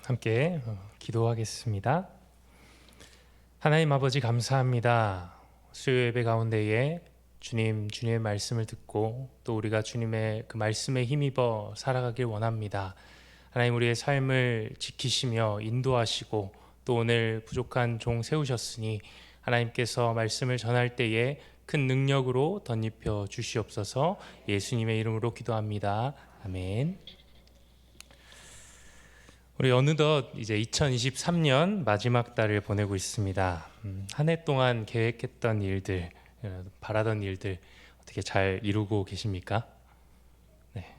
함께 기도하겠습니다. 하나님 아버지 감사합니다. 수요 예배 가운데에 주님의 말씀을 듣고 또 우리가 주님의 그 말씀에 힘입어 살아가길 원합니다. 하나님 우리의 삶을 지키시며 인도하시고 또 오늘 부족한 종 세우셨으니 하나님께서 말씀을 전할 때에 큰 능력으로 덧입혀 주시옵소서. 예수님의 이름으로 기도합니다. 아멘. 우리 어느덧 이제 2023년 마지막 달을 보내고 있습니다. 한 해 동안 계획했던 일들, 바라던 일들 어떻게 잘 이루고 계십니까? 네,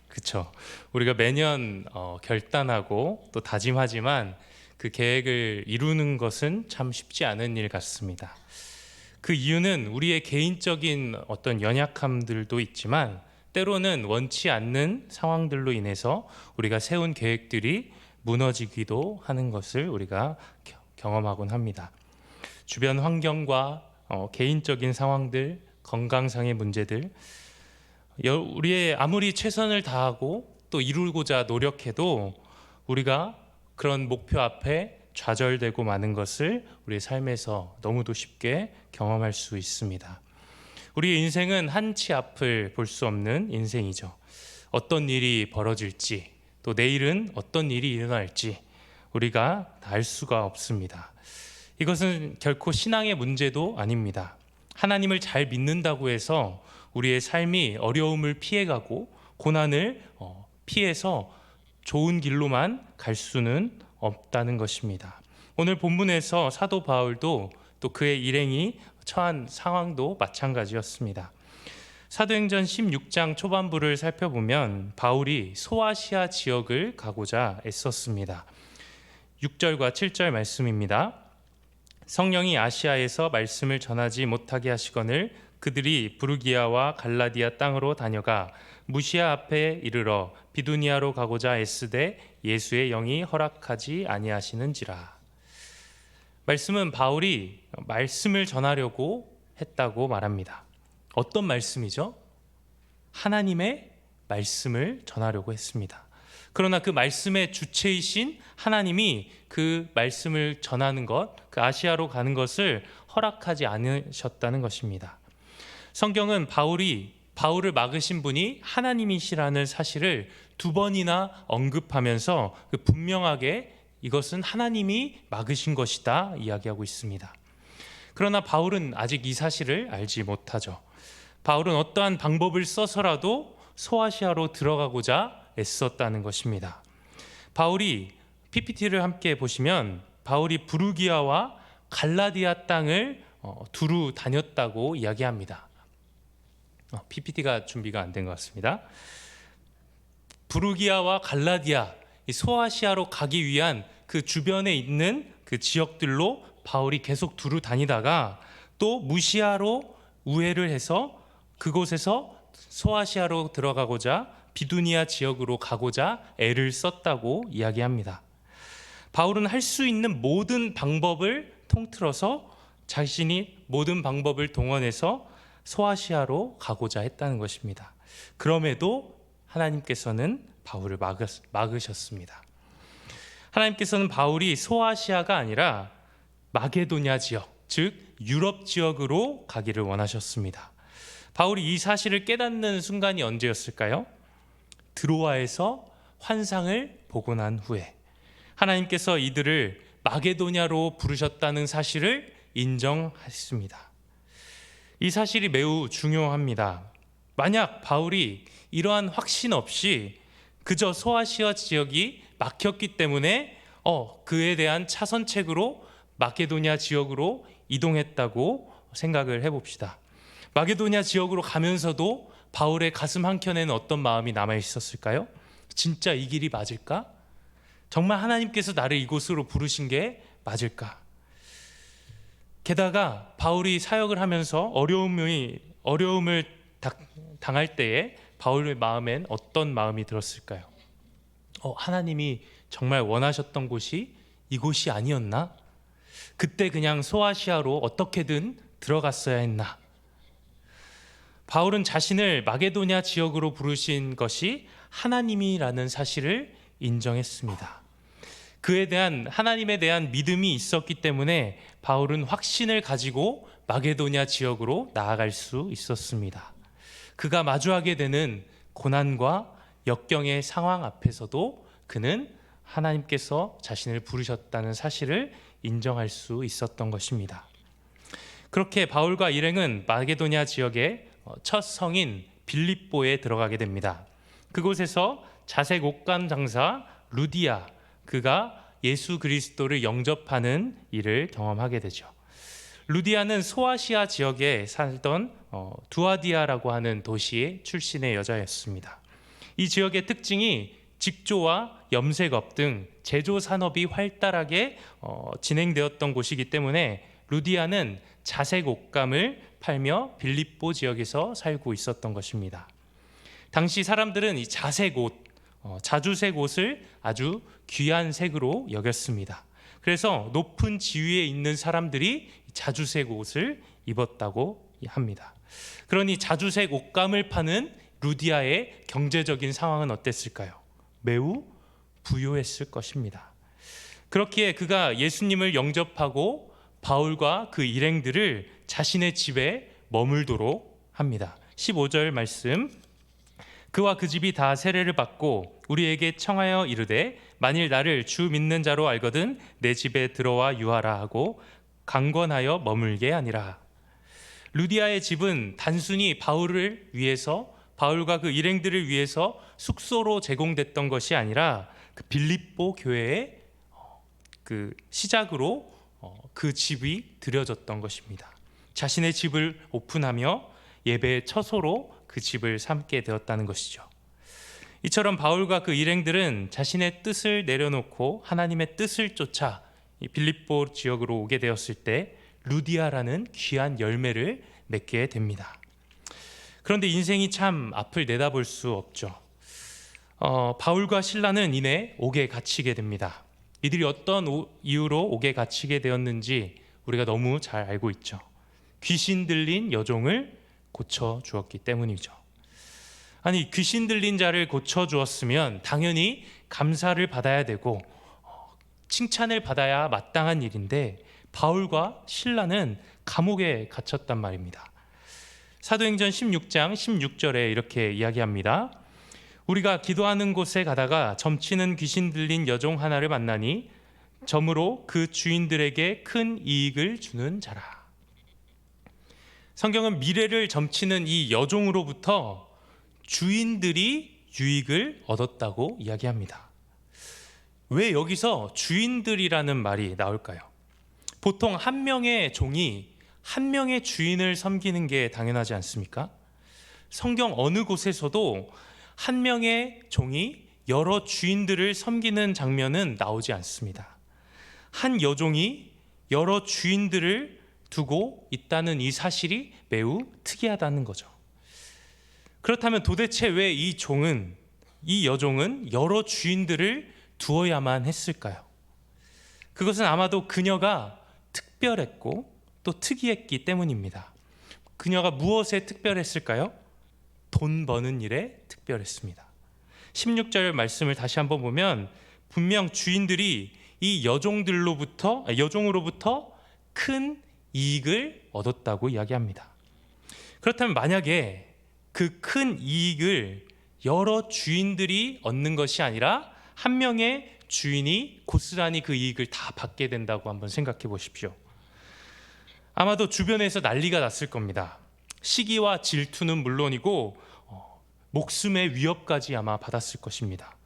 그렇죠. 우리가 매년 결단하고 또 다짐하지만 그 계획을 이루는 것은 참 쉽지 않은 일 같습니다. 그 이유는 우리의 개인적인 어떤 연약함들도 있지만 때로는 원치 않는 상황들로 인해서 우리가 세운 계획들이 무너지기도 하는 것을 우리가 경험하곤 합니다. 주변 환경과 개인적인 상황들, 건강상의 문제들, 우리의 아무리 최선을 다하고 또 이루고자 노력해도 우리가 그런 목표 앞에 좌절되고 마는 것을 우리의 삶에서 너무도 쉽게 경험할 수 있습니다. 우리의 인생은 한치 앞을 볼 수 없는 인생이죠. 어떤 일이 벌어질지 또 내일은 어떤 일이 일어날지 우리가 다 알 수가 없습니다. 이것은 결코 신앙의 문제도 아닙니다. 하나님을 잘 믿는다고 해서 우리의 삶이 어려움을 피해가고 고난을 피해서 좋은 길로만 갈 수는 없다는 것입니다. 오늘 본문에서 사도 바울도 또 그의 일행이 처한 상황도 마찬가지였습니다. 사도행전 16장 초반부를 살펴보면 바울이 소아시아 지역을 가고자 애썼습니다. 6절과 7절 말씀입니다. 성령이 아시아에서 말씀을 전하지 못하게 하시거늘 그들이 부르기아와 갈라디아 땅으로 다녀가 무시아 앞에 이르러 비두니아로 가고자 애쓰되 예수의 영이 허락하지 아니하시는지라. 말씀은 바울이 말씀을 전하려고 했다고 말합니다. 어떤 말씀이죠? 하나님의 말씀을 전하려고 했습니다. 그러나 그 말씀의 주체이신 하나님이 그 말씀을 전하는 것, 그 아시아로 가는 것을 허락하지 않으셨다는 것입니다. 성경은 바울을 막으신 분이 하나님이시라는 사실을 두 번이나 언급하면서 분명하게 이것은 하나님이 막으신 것이다 이야기하고 있습니다. 그러나 바울은 아직 이 사실을 알지 못하죠. 바울은 어떠한 방법을 써서라도 소아시아로 들어가고자 애썼다는 것입니다. 바울이 PPT를 함께 보시면 바울이 부르기아와 갈라디아 땅을 두루 다녔다고 이야기합니다. PPT가 준비가 안 된 것 같습니다. 부르기아와 갈라디아, 소아시아로 가기 위한 그 주변에 있는 그 지역들로 바울이 계속 두루 다니다가 또 무시아로 우회를 해서 그곳에서 소아시아로 들어가고자 비두니아 지역으로 가고자 애를 썼다고 이야기합니다. 바울은 할 수 있는 모든 방법을 통틀어서 자신이 모든 방법을 동원해서 소아시아로 가고자 했다는 것입니다. 그럼에도 하나님께서는 바울을 막으셨습니다. 하나님께서는 바울이 소아시아가 아니라 마게도냐 지역, 즉 유럽 지역으로 가기를 원하셨습니다. 바울이 이 사실을 깨닫는 순간이 언제였을까요? 드로아에서 환상을 보고 난 후에 하나님께서 이들을 마게도냐로 부르셨다는 사실을 인정했습니다. 이 사실이 매우 중요합니다. 만약 바울이 이러한 확신 없이 그저 소아시아 지역이 막혔기 때문에 그에 대한 차선책으로 마게도냐 지역으로 이동했다고 생각을 해봅시다. 마게도냐 지역으로 가면서도 바울의 가슴 한켠에는 어떤 마음이 남아 있었을까요? 진짜 이 길이 맞을까? 정말 하나님께서 나를 이곳으로 부르신 게 맞을까? 게다가 바울이 사역을 하면서 어려움을 당할 때에 바울의 마음엔 어떤 마음이 들었을까요? 하나님이 정말 원하셨던 곳이 이곳이 아니었나? 그때 그냥 소아시아로 어떻게든 들어갔어야 했나? 바울은 자신을 마게도냐 지역으로 부르신 것이 하나님이라는 사실을 인정했습니다. 그에 대한 하나님에 대한 믿음이 있었기 때문에 바울은 확신을 가지고 마게도냐 지역으로 나아갈 수 있었습니다. 그가 마주하게 되는 고난과 역경의 상황 앞에서도 그는 하나님께서 자신을 부르셨다는 사실을 인정할 수 있었던 것입니다. 그렇게 바울과 일행은 마게도냐 지역의 첫 성인 빌립보에 들어가게 됩니다. 그곳에서 자색 옷감 장사 루디아, 그가 예수 그리스도를 영접하는 일을 경험하게 되죠. 루디아는 소아시아 지역에 살던 두아디아라고 하는 도시의 출신의 여자였습니다. 이 지역의 특징이 직조와 염색업 등 제조 산업이 활달하게 진행되었던 곳이기 때문에 루디아는 자색 옷감을 팔며 빌립보 지역에서 살고 있었던 것입니다. 당시 사람들은 이 자색 옷, 자주색 옷을 아주 귀한 색으로 여겼습니다. 그래서 높은 지위에 있는 사람들이 자주색 옷을 입었다고 합니다. 그러니 자주색 옷감을 파는 루디아의 경제적인 상황은 어땠을까요? 매우 부유했을 것입니다. 그렇기에 그가 예수님을 영접하고 바울과 그 일행들을 자신의 집에 머물도록 합니다. 15절 말씀, 그와 그 집이 다 세례를 받고 우리에게 청하여 이르되 만일 나를 주 믿는 자로 알거든 내 집에 들어와 유하라 하고 강권하여 머물게 하니라. 루디아의 집은 단순히 바울을 위해서, 바울과 그 일행들을 위해서 숙소로 제공됐던 것이 아니라 그 빌립보 교회의 그 시작으로 그 집이 드려졌던 것입니다. 자신의 집을 오픈하며 예배의 처소로 그 집을 삼게 되었다는 것이죠. 이처럼 바울과 그 일행들은 자신의 뜻을 내려놓고 하나님의 뜻을 쫓아 이 빌립보 지역으로 오게 되었을 때 루디아라는 귀한 열매를 맺게 됩니다. 그런데 인생이 참 앞을 내다볼 수 없죠. 바울과 실라는 이내 옥에 갇히게 됩니다. 이들이 어떤 이유로 옥에 갇히게 되었는지 우리가 너무 잘 알고 있죠. 귀신 들린 여종을 고쳐주었기 때문이죠. 아니, 귀신 들린 자를 고쳐주었으면 당연히 감사를 받아야 되고 칭찬을 받아야 마땅한 일인데 바울과 실라는 감옥에 갇혔단 말입니다. 사도행전 16장 16절에 이렇게 이야기합니다. 우리가 기도하는 곳에 가다가 점치는 귀신 들린 여종 하나를 만나니 점으로 그 주인들에게 큰 이익을 주는 자라. 성경은 미래를 점치는 이 여종으로부터 주인들이 유익을 얻었다고 이야기합니다. 왜 여기서 주인들이라는 말이 나올까요? 보통 한 명의 종이 한 명의 주인을 섬기는 게 당연하지 않습니까? 성경 어느 곳에서도 한 명의 종이 여러 주인들을 섬기는 장면은 나오지 않습니다. 한 여종이 여러 주인들을 두고 있다는 이 사실이 매우 특이하다는 거죠. 그렇다면 도대체 왜 이 여종은 여러 주인들을 두어야만 했을까요? 그것은 아마도 그녀가 특별했고 또 특이했기 때문입니다. 그녀가 무엇에 특별했을까요? 돈 버는 일에 특별했습니다. 16절 말씀을 다시 한번 보면 분명 주인들이 이 여종으로부터 큰 이익을 얻었다고 이야기합니다. 그렇다면 만약에 그 큰 이익을 여러 주인들이 얻는 것이 아니라 한 명의 주인이 고스란히 그 이익을 다 받게 된다고 한번 생각해 보십시오. 아마도 주변에서 난리가 났을 겁니다. 시기와 질투는 물론이고 목숨의 위협까지 아마 받았을 것입니다.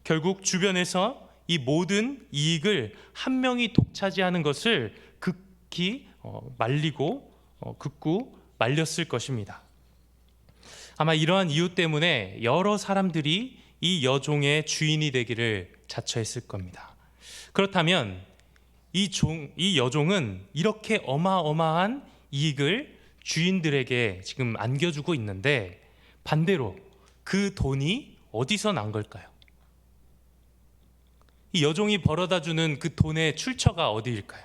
결국 주변에서 이 모든 이익을 한 명이 독차지하는 것을 극히 극구 말렸을 것입니다. 아마 이러한 이유 때문에 여러 사람들이 이 여종의 주인이 되기를 자처했을 겁니다. 그렇다면 이 여종은 이렇게 어마어마한 이익을 주인들에게 지금 안겨주고 있는데 반대로 그 돈이 어디서 난 걸까요? 이 여종이 벌어다주는 그 돈의 출처가 어디일까요?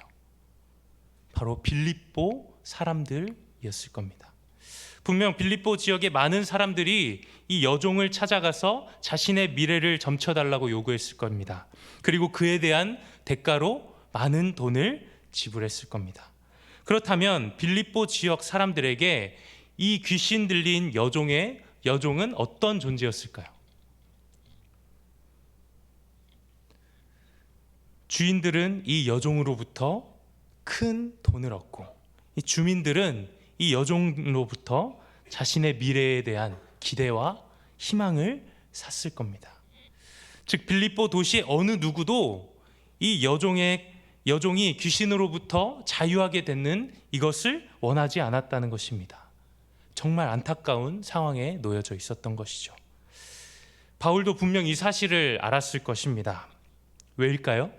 바로 빌립보 사람들이었을 겁니다. 분명 빌립보 지역의 많은 사람들이 이 여종을 찾아가서 자신의 미래를 점쳐달라고 요구했을 겁니다. 그리고 그에 대한 대가로 많은 돈을 지불했을 겁니다. 그렇다면 빌립보 지역 사람들에게 이 귀신 들린 여종은 어떤 존재였을까요? 주인들은 이 여종으로부터 큰 돈을 얻고, 이 주민들은 이 여종으로부터 자신의 미래에 대한 기대와 희망을 샀을 겁니다. 즉 빌립보 도시의 어느 누구도 이 여종이 귀신으로부터 자유하게 되는 이것을 원하지 않았다는 것입니다. 정말 안타까운 상황에 놓여져 있었던 것이죠. 바울도 분명 이 사실을 알았을 것입니다. 왜일까요?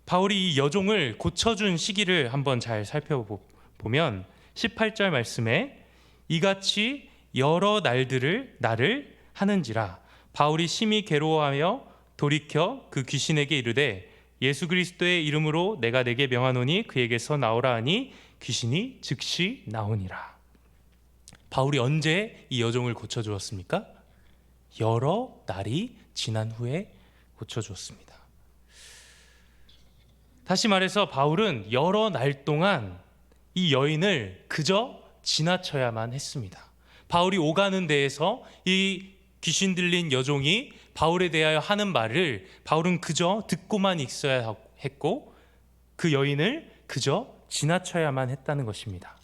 바울이 이 여종을 고쳐준 시기를 한번 잘 살펴보면 18절 말씀에 이같이 여러 나를 하는지라 바울이 심히 괴로워하며 돌이켜 그 귀신에게 이르되 예수 그리스도의 이름으로 내가 내게 명하노니 그에게서 나오라 하니 귀신이 즉시 나오니라. 바울이 언제 이 여종을 고쳐주었습니까? 여러 날이 지난 후에 고쳐주었습니다. 다시 말해서 바울은 여러 날 동안 이 여인을 그저 지나쳐야만 했습니다. 바울이 오가는 데에서 이 귀신 들린 여종이 바울에 대하여 하는 말을 바울은 그저 듣고만 있어야 했고 그 여인을 그저 지나쳐야만 했다는 것입니다.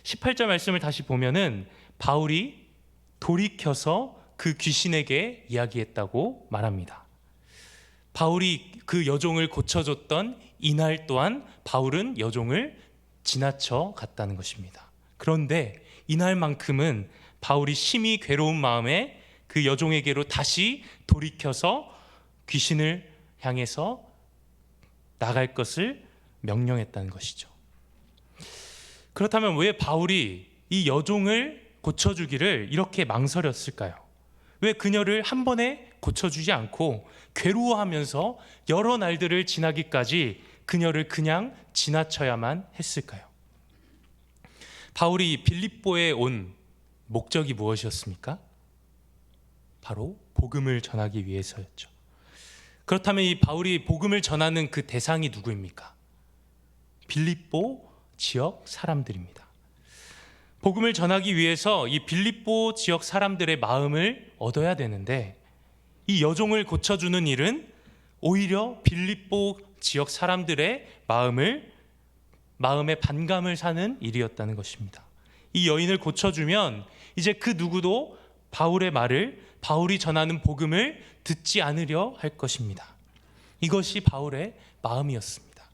18절 말씀을 다시 보면은 바울이 돌이켜서 그 귀신에게 이야기했다고 말합니다. 바울이 그 여종을 고쳐줬던 이날 또한 바울은 여종을 지나쳐 갔다는 것입니다. 그런데 이날만큼은 바울이 심히 괴로운 마음에 그 여종에게로 다시 돌이켜서 귀신을 향해서 나갈 것을 명령했다는 것이죠. 그렇다면 왜 바울이 이 여종을 고쳐주기를 이렇게 망설였을까요? 왜 그녀를 한 번에 고쳐주지 않고 괴로워하면서 여러 날들을 지나기까지 그녀를 그냥 지나쳐야만 했을까요? 바울이 빌립보에 온 목적이 무엇이었습니까? 바로 복음을 전하기 위해서였죠. 그렇다면 이 바울이 복음을 전하는 그 대상이 누구입니까? 빌립보 지역 사람들입니다. 복음을 전하기 위해서 이 빌립보 지역 사람들의 마음을 얻어야 되는데 이 여종을 고쳐주는 일은 오히려 빌립보 지역 사람들의 마음의 반감을 사는 일이었다는 것입니다. 이 여인을 고쳐주면 이제 그 누구도 바울의 말을, 바울이 전하는 복음을 듣지 않으려 할 것입니다. 이것이 바울의 마음이었습니다.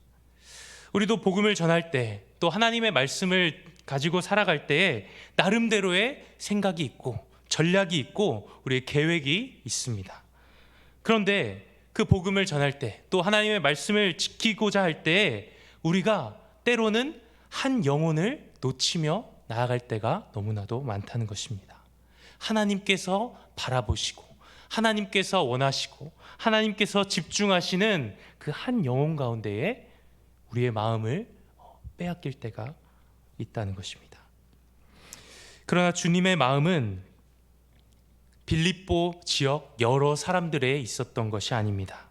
우리도 복음을 전할 때, 또 하나님의 말씀을 가지고 살아갈 때에 나름대로의 생각이 있고 전략이 있고 우리의 계획이 있습니다. 그런데 그 복음을 전할 때, 또 하나님의 말씀을 지키고자 할 때에 우리가 때로는 한 영혼을 놓치며 나아갈 때가 너무나도 많다는 것입니다. 하나님께서 바라보시고 하나님께서 원하시고 하나님께서 집중하시는 그 한 영혼 가운데에 우리의 마음을 빼앗길 때가 있다는 것입니다. 그러나 주님의 마음은 빌립보 지역 여러 사람들에 있었던 것이 아닙니다.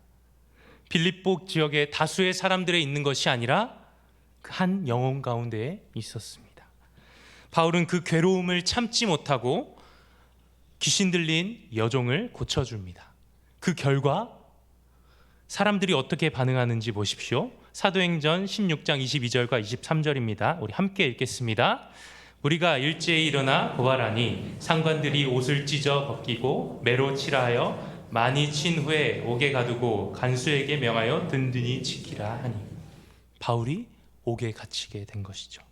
빌립보 지역의 다수의 사람들에 있는 것이 아니라 그 한 영혼 가운데에 있었습니다. 바울은 그 괴로움을 참지 못하고 귀신 들린 여종을 고쳐줍니다. 그 결과 사람들이 어떻게 반응하는지 보십시오. 사도행전 16장 22절과 23절입니다. 우리 함께 읽겠습니다. 우리가 일제히 일어나 보아라니 상관들이 옷을 찢어 벗기고 매로 칠하여 많이 친 후에 옥에 가두고 간수에게 명하여 든든히 지키라 하니. 바울이 옥에 갇히게 된 것이죠.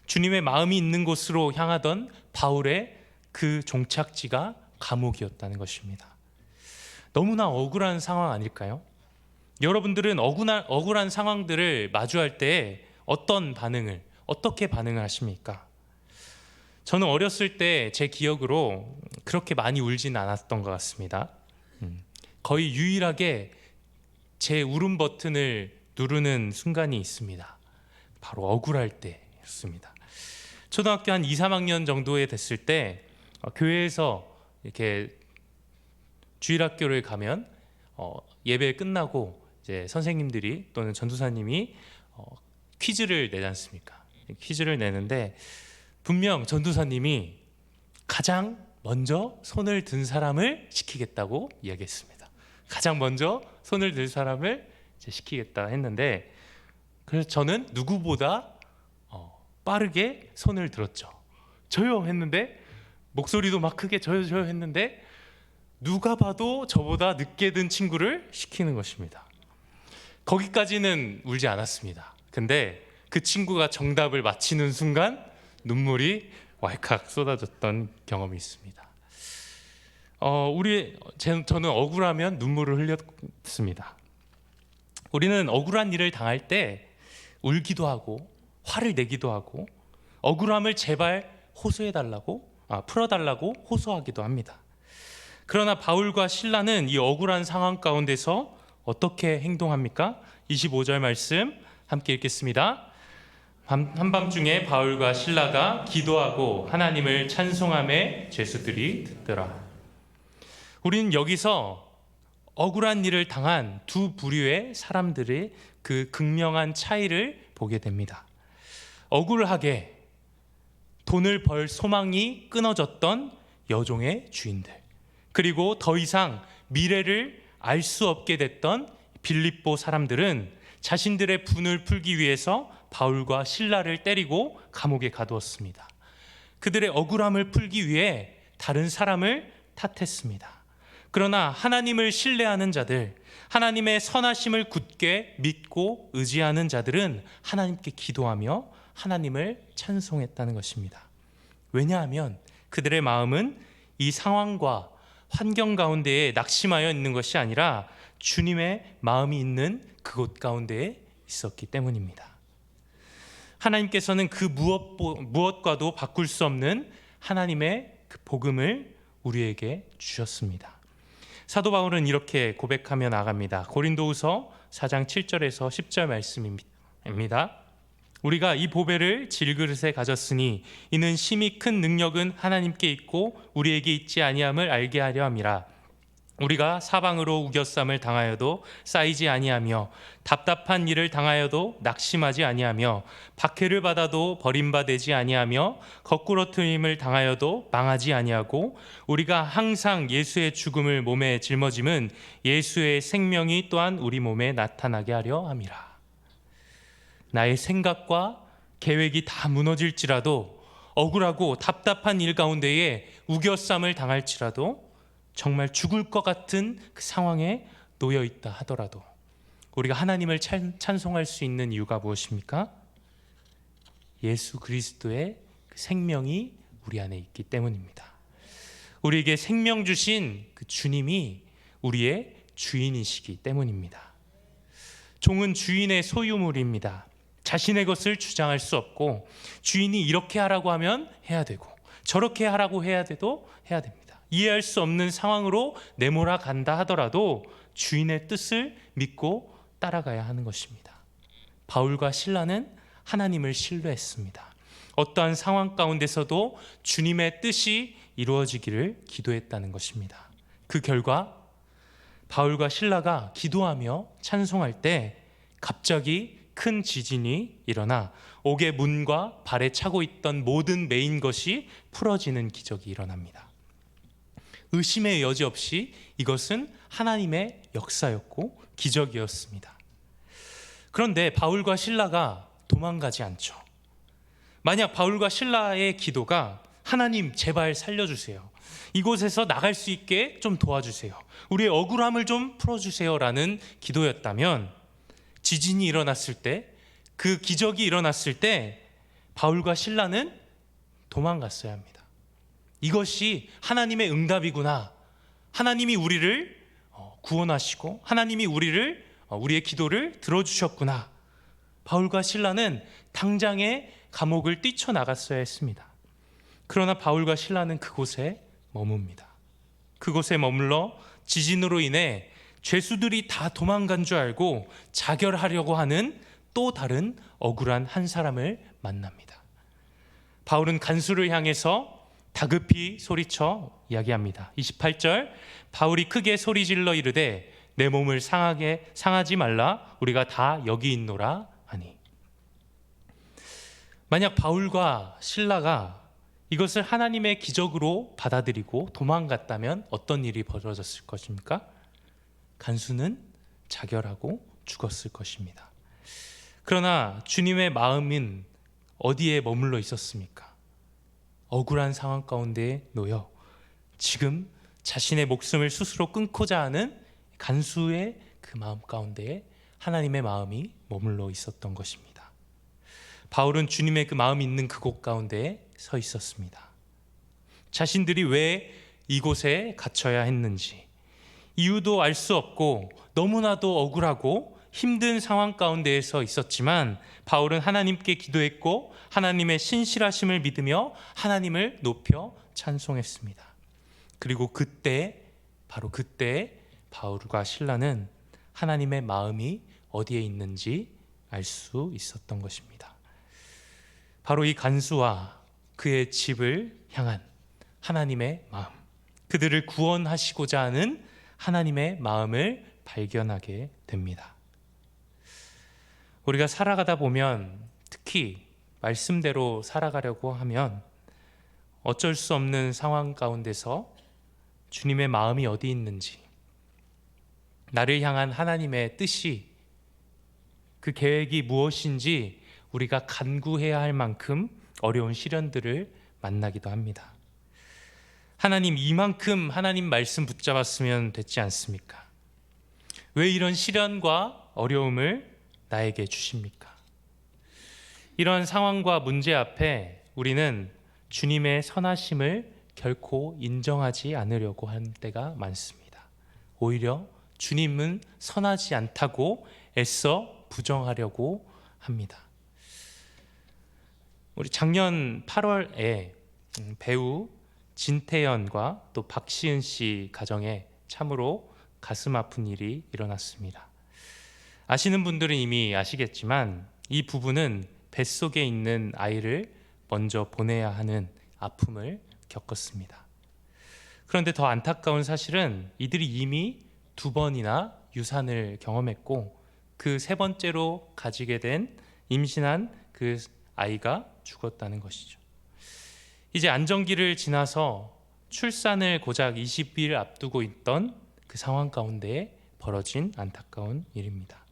주님의 마음이 있는 곳으로 향하던 바울의 그 종착지가 감옥이었다는 것입니다. 너무나 억울한 상황 아닐까요? 여러분들은 억울한 상황들을 마주할 때 어떻게 반응을 하십니까? 저는 어렸을 때 제 기억으로 그렇게 많이 울지는 않았던 것 같습니다. 거의 유일하게 제 울음 버튼을 누르는 순간이 있습니다. 바로 억울할 때였습니다. 초등학교 한 2, 3학년 정도에 됐을 때 교회에서 이렇게 주일학교를 가면 예배 끝나고 이제 선생님들이 또는 전도사님이 퀴즈를 내지 않습니까? 퀴즈를 내는데 분명 전도사님이 가장 먼저 손을 든 사람을 시키겠다고 이야기했습니다. 가장 먼저 손을 든 사람을 이제 시키겠다 했는데, 그래서 저는 누구보다 빠르게 손을 들었죠. 저요 했는데, 목소리도 막 크게 저요 저요 했는데, 누가 봐도 저보다 늦게 든 친구를 시키는 것입니다. 거기까지는 울지 않았습니다. 근데 그 친구가 정답을 맞히는 순간 눈물이 왈칵 쏟아졌던 경험이 있습니다. 저는 억울하면 눈물을 흘렸습니다. 우리는 억울한 일을 당할 때 울기도 하고 화를 내기도 하고 억울함을 제발 풀어달라고 호소하기도 합니다. 그러나 바울과 실라는 이 억울한 상황 가운데서 어떻게 행동합니까? 25절 말씀 함께 읽겠습니다. 한밤중에 바울과 실라가 기도하고 하나님을 찬송하며 죄수들이 듣더라. 우리는 여기서 억울한 일을 당한 두 부류의 사람들의 그 극명한 차이를 보게 됩니다. 억울하게 돈을 벌 소망이 끊어졌던 여종의 주인들, 그리고 더 이상 미래를 알 수 없게 됐던 빌립보 사람들은 자신들의 분을 풀기 위해서 바울과 실라를 때리고 감옥에 가두었습니다. 그들의 억울함을 풀기 위해 다른 사람을 탓했습니다. 그러나 하나님을 신뢰하는 자들, 하나님의 선하심을 굳게 믿고 의지하는 자들은 하나님께 기도하며 하나님을 찬송했다는 것입니다. 왜냐하면 그들의 마음은 이 상황과 환경 가운데에 낙심하여 있는 것이 아니라 주님의 마음이 있는 그곳 가운데에 있었기 때문입니다. 하나님께서는 그 무엇과도 바꿀 수 없는 하나님의 그 복음을 우리에게 주셨습니다. 사도 바울은 이렇게 고백하며 나갑니다. 고린도후서 4장 7절에서 10절 말씀입니다. 우리가 이 보배를 질그릇에 가졌으니 이는 심히 큰 능력은 하나님께 있고 우리에게 있지 아니함을 알게 하려 함이라. 우리가 사방으로 우겨쌈을 당하여도 쌓이지 아니하며 답답한 일을 당하여도 낙심하지 아니하며 박해를 받아도 버림받지 아니하며 거꾸러뜨림을 당하여도 망하지 아니하고 우리가 항상 예수의 죽음을 몸에 짊어짐은 예수의 생명이 또한 우리 몸에 나타나게 하려 함이라. 나의 생각과 계획이 다 무너질지라도, 억울하고 답답한 일 가운데에 우겨쌈을 당할지라도, 정말 죽을 것 같은 그 상황에 놓여 있다 하더라도 우리가 하나님을 찬송할 수 있는 이유가 무엇입니까? 예수 그리스도의 그 생명이 우리 안에 있기 때문입니다. 우리에게 생명 주신 그 주님이 우리의 주인이시기 때문입니다. 종은 주인의 소유물입니다. 자신의 것을 주장할 수 없고, 주인이 이렇게 하라고 하면 해야 되고 저렇게 하라고 해야 돼도 해야 됩니다. 이해할 수 없는 상황으로 내몰아 간다 하더라도 주인의 뜻을 믿고 따라가야 하는 것입니다. 바울과 실라는 하나님을 신뢰했습니다. 어떠한 상황 가운데서도 주님의 뜻이 이루어지기를 기도했다는 것입니다. 그 결과 바울과 실라가 기도하며 찬송할 때 갑자기 큰 지진이 일어나 옥의 문과 발에 차고 있던 모든 매인 것이 풀어지는 기적이 일어납니다. 의심의 여지 없이 이것은 하나님의 역사였고 기적이었습니다. 그런데 바울과 실라가 도망가지 않죠. 만약 바울과 실라의 기도가 하나님 제발 살려주세요, 이곳에서 나갈 수 있게 좀 도와주세요, 우리의 억울함을 좀 풀어주세요 라는 기도였다면, 지진이 일어났을 때, 그 기적이 일어났을 때 바울과 실라는 도망갔어야 합니다. 이것이 하나님의 응답이구나, 하나님이 우리를 구원하시고 하나님이 우리의 기도를 들어주셨구나. 바울과 실라는 당장에 감옥을 뛰쳐나갔어야 했습니다. 그러나 바울과 실라는 그곳에 머뭅니다. 그곳에 머물러 지진으로 인해 죄수들이 다 도망간 줄 알고 자결하려고 하는 또 다른 억울한 한 사람을 만납니다. 바울은 간수를 향해서 다급히 소리쳐 이야기합니다. 28절, 바울이 크게 소리질러 이르되 내 몸을 상하지 말라, 우리가 다 여기 있노라 하니. 만약 바울과 실라가 이것을 하나님의 기적으로 받아들이고 도망갔다면 어떤 일이 벌어졌을 것입니까? 간수는 자결하고 죽었을 것입니다. 그러나 주님의 마음은 어디에 머물러 있었습니까? 억울한 상황 가운데 놓여 지금 자신의 목숨을 스스로 끊고자 하는 간수의 그 마음 가운데에 하나님의 마음이 머물러 있었던 것입니다. 바울은 주님의 그 마음이 있는 그곳 가운데에 서 있었습니다. 자신들이 왜 이곳에 갇혀야 했는지 이유도 알 수 없고 너무나도 억울하고 힘든 상황 가운데에 서 있었지만 바울은 하나님께 기도했고 하나님의 신실하심을 믿으며 하나님을 높여 찬송했습니다. 그리고 바로 그때 바울과 실라는 하나님의 마음이 어디에 있는지 알 수 있었던 것입니다. 바로 이 간수와 그의 집을 향한 하나님의 마음, 그들을 구원하시고자 하는 하나님의 마음을 발견하게 됩니다. 우리가 살아가다 보면, 특히 말씀대로 살아가려고 하면 어쩔 수 없는 상황 가운데서 주님의 마음이 어디 있는지, 나를 향한 하나님의 뜻이, 그 계획이 무엇인지 우리가 간구해야 할 만큼 어려운 시련들을 만나기도 합니다. 하나님, 이만큼 하나님 말씀 붙잡았으면 됐지 않습니까? 왜 이런 시련과 어려움을 나에게 주십니까? 이러한 상황과 문제 앞에 우리는 주님의 선하심을 결코 인정하지 않으려고 하는 때가 많습니다. 오히려 주님은 선하지 않다고 애써 부정하려고 합니다. 우리 작년 8월에 배우 진태연과 또 박시은 씨 가정에 참으로 가슴 아픈 일이 일어났습니다. 아시는 분들은 이미 아시겠지만 이 부부는 뱃속에 있는 아이를 먼저 보내야 하는 아픔을 겪었습니다. 그런데 더 안타까운 사실은 이들이 이미 2번이나 유산을 경험했고 그 3번째로 가지게 된 임신한 그 아이가 죽었다는 것이죠. 이제 안정기를 지나서 출산을 고작 20일 앞두고 있던 그 상황 가운데 벌어진 안타까운 일입니다.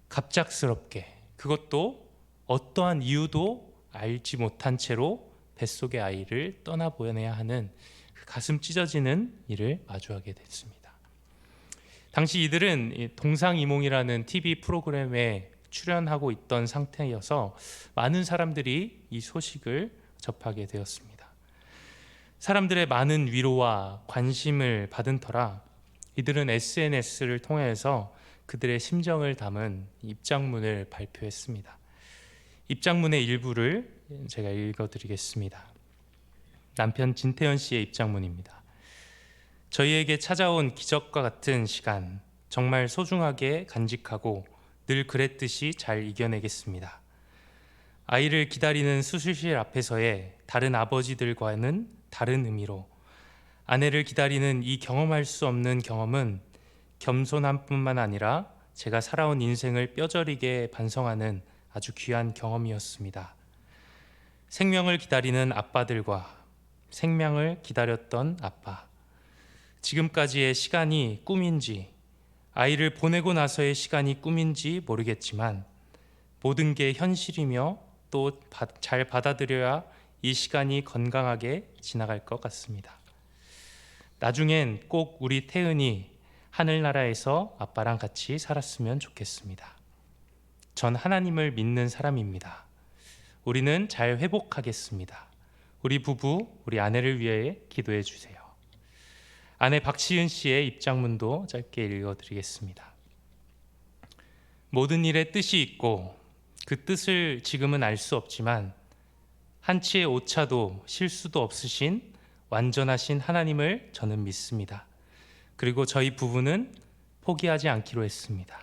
갑작스럽게, 그것도 어떠한 이유도 알지 못한 채로 뱃속의 아이를 떠나보내야 하는 그 가슴 찢어지는 일을 마주하게 됐습니다. 당시 이들은 동상이몽이라는 TV 프로그램에 출연하고 있던 상태여서 많은 사람들이 이 소식을 접하게 되었습니다. 사람들의 많은 위로와 관심을 받은 터라 이들은 SNS를 통해서 그들의 심정을 담은 입장문을 발표했습니다. 입장문의 일부를 제가 읽어드리겠습니다. 남편 진태현 씨의 입장문입니다. 저희에게 찾아온 기적과 같은 시간, 정말 소중하게 간직하고 늘 그랬듯이 잘 이겨내겠습니다. 아이를 기다리는 수술실 앞에서의 다른 아버지들과는 다른 의미로 아내를 기다리는 이 경험할 수 없는 경험은 겸손함뿐만 아니라 제가 살아온 인생을 뼈저리게 반성하는 아주 귀한 경험이었습니다. 생명을 기다리는 아빠들과 생명을 기다렸던 아빠, 지금까지의 시간이 꿈인지 아이를 보내고 나서의 시간이 꿈인지 모르겠지만 모든 게 현실이며 또 잘 받아들여야 이 시간이 건강하게 지나갈 것 같습니다. 나중엔 꼭 우리 태은이 하늘나라에서 아빠랑 같이 살았으면 좋겠습니다. 전 하나님을 믿는 사람입니다. 우리는 잘 회복하겠습니다. 우리 부부, 우리 아내를 위해 기도해 주세요. 아내 박시은 씨의 입장문도 짧게 읽어드리겠습니다. 모든 일에 뜻이 있고 그 뜻을 지금은 알 수 없지만 한치의 오차도 실수도 없으신 완전하신 하나님을 저는 믿습니다. 그리고 저희 부부는 포기하지 않기로 했습니다.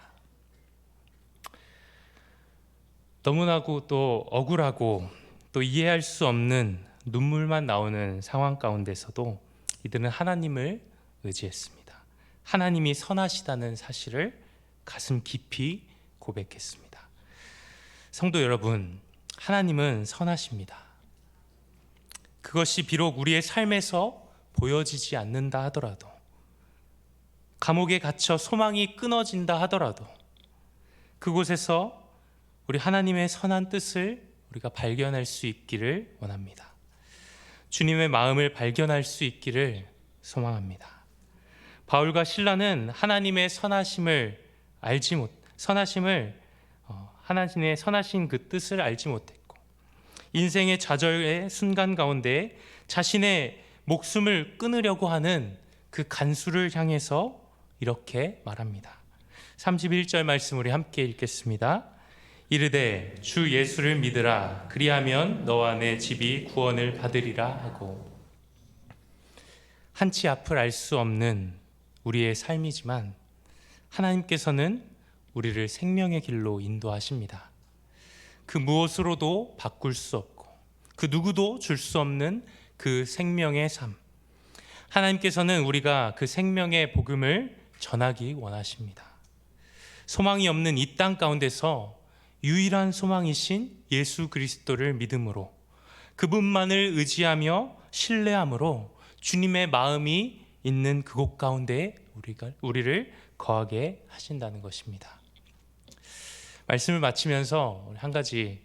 너무나도 또 억울하고 또 이해할 수 없는 눈물만 나오는 상황 가운데서도 이들은 하나님을 의지했습니다. 하나님이 선하시다는 사실을 가슴 깊이 고백했습니다. 성도 여러분, 하나님은 선하십니다. 그것이 비록 우리의 삶에서 보여지지 않는다 하더라도, 감옥에 갇혀 소망이 끊어진다 하더라도, 그곳에서 우리 하나님의 선한 뜻을 우리가 발견할 수 있기를 원합니다. 주님의 마음을 발견할 수 있기를 소망합니다. 바울과 실라는 하나님의 선하심을 하나님의 선하신 그 뜻을 알지 못했고, 인생의 좌절의 순간 가운데 자신의 목숨을 끊으려고 하는 그 간수를 향해서 이렇게 말합니다. 31절 말씀 우리 함께 읽겠습니다. 이르되 주 예수를 믿으라. 그리하면 너와 내 집이 구원을 받으리라 하고. 한치 앞을 알 수 없는 우리의 삶이지만 하나님께서는 우리를 생명의 길로 인도하십니다. 그 무엇으로도 바꿀 수 없고 그 누구도 줄 수 없는 그 생명의 삶, 하나님께서는 우리가 그 생명의 복음을 전하기 원하십니다. 소망이 없는 이 땅 가운데서 유일한 소망이신 예수 그리스도를 믿음으로, 그분만을 의지하며 신뢰함으로 주님의 마음이 있는 그곳 가운데 우리를 거하게 하신다는 것입니다. 말씀을 마치면서 한 가지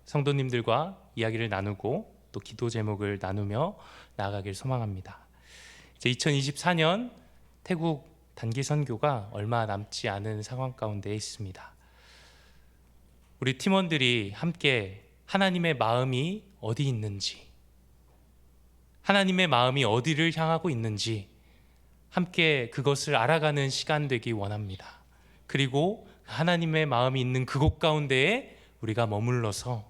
성도님들과 이야기를 나누고 또 기도 제목을 나누며 나아가길 소망합니다. 이제 2024년 태국 단기 선교가 얼마 남지 않은 상황 가운데 있습니다. 우리 팀원들이 함께 하나님의 마음이 어디 있는지, 하나님의 마음이 어디를 향하고 있는지 함께 그것을 알아가는 시간 되기 원합니다. 그리고 하나님의 마음이 있는 그곳 가운데에 우리가 머물러서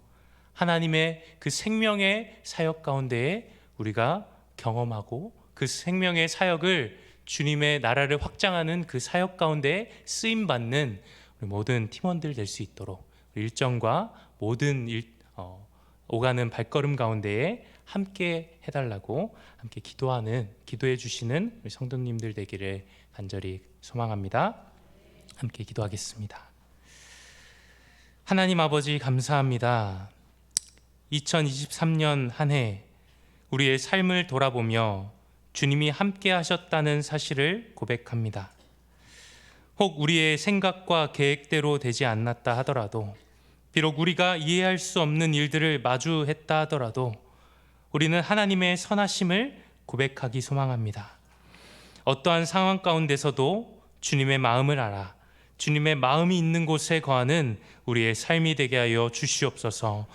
하나님의 그 생명의 사역 가운데에 우리가 경험하고 그 생명의 사역을 주님의 나라를 확장하는 그 사역 가운데 쓰임받는 우리 모든 팀원들 될 수 있도록 일정과 모든 오가는 발걸음 가운데에 함께 해달라고 함께 기도해 주시는 우리 성도님들 되기를 간절히 소망합니다. 함께 기도하겠습니다. 하나님 아버지 감사합니다. 2023년 한 해 우리의 삶을 돌아보며 주님이 함께 하셨다는 사실을 고백합니다. 혹 우리의 생각과 계획대로 되지 않았다 하더라도, 비록 우리가 이해할 수 없는 일들을 마주했다 하더라도 우리는 하나님의 선하심을 고백하기 소망합니다. 어떠한 상황 가운데서도 주님의 마음을 알아 주님의 마음이 있는 곳에 거하는 우리의 삶이 되게 하여 주시옵소서.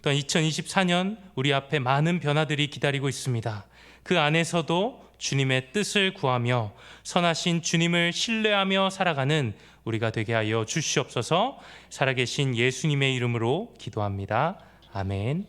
또한 2024년 우리 앞에 많은 변화들이 기다리고 있습니다. 그 안에서도 주님의 뜻을 구하며 선하신 주님을 신뢰하며 살아가는 우리가 되게 하여 주시옵소서. 살아계신 예수님의 이름으로 기도합니다. 아멘.